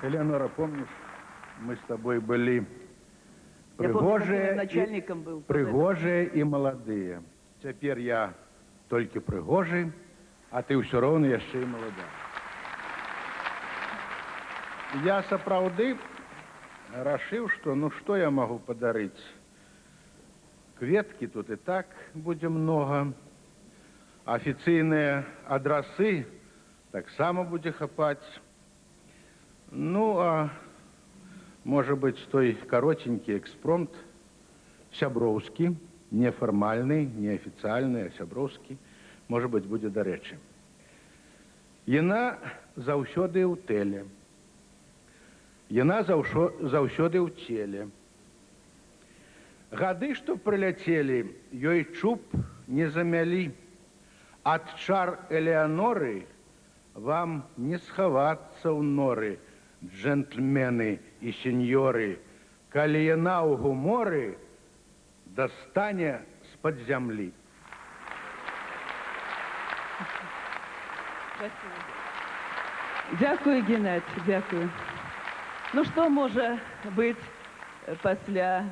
Элеонора, помнишь, мы с тобой были пригожие и молодые. Теперь я только пригожий, а ты все равно еще и молодая. Я сапраўды решил, что ну что я могу подарить? Кветки тут и так будет много. Официальные адресы так само будет хапать. Ну, а может быть, той коротенький экспромт, сяброўскі, неформальный, неофициальный, а сяброўскі, может быть, будет до речи. Яна заўсёды ў тэле. Яна заўсёды ў целе. Гады, што прыляцелі, ёй чуб не замялі. Ад чар Элеоноры вам не схавацца ў норы, джентльмены і сеньоры, калі яна ў гуморы дастане з-пад зямлі. Дякую, Геннадий, дякую. Ну, что может быть после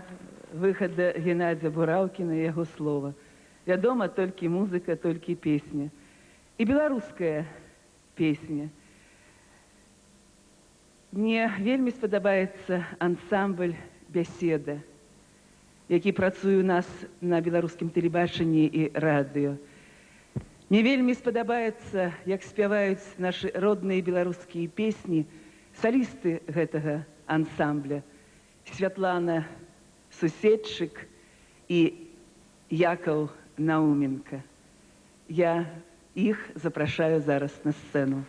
выхода Геннадия Бураўкіна и его слова? Вядома, только музыка, только песня. И белорусская песня. Мне вельмі спадабаецца ансамбль «Бяседа», які працуе у нас на беларускім тэлебачанні і радыё. Мне вельмі спадабаецца, як спяваюць нашы родныя беларускія песні салісты гэтага ансамбля Святлана Суседчык і Якаў Науменка. Я іх запрашаю зараз на сцэну.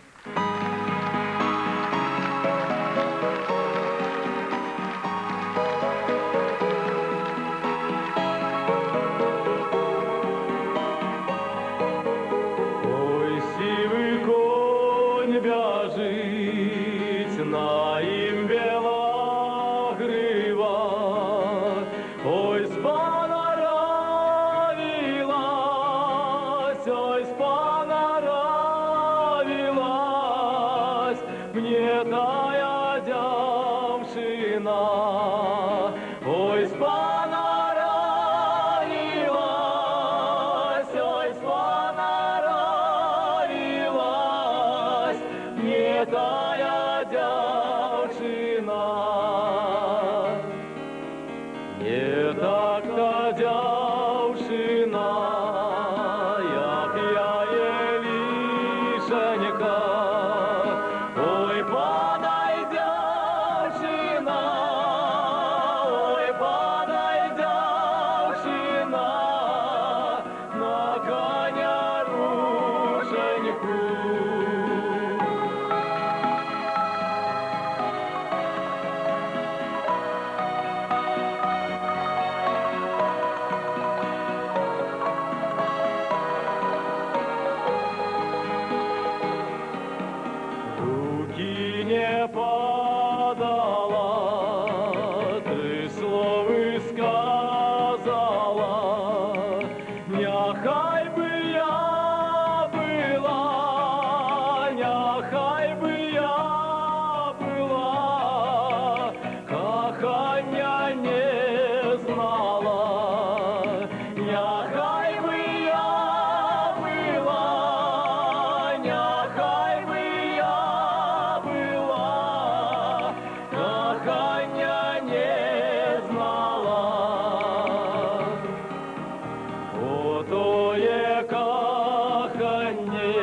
Кохання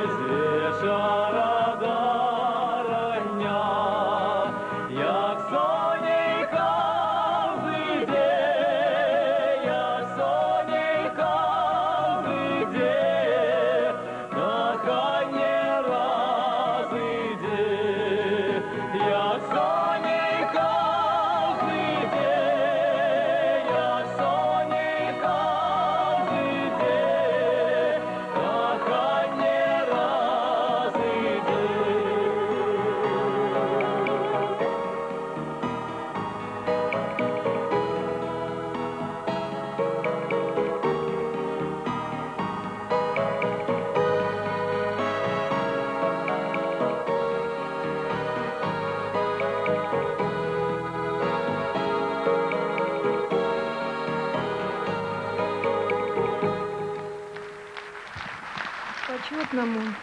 з вечора почетному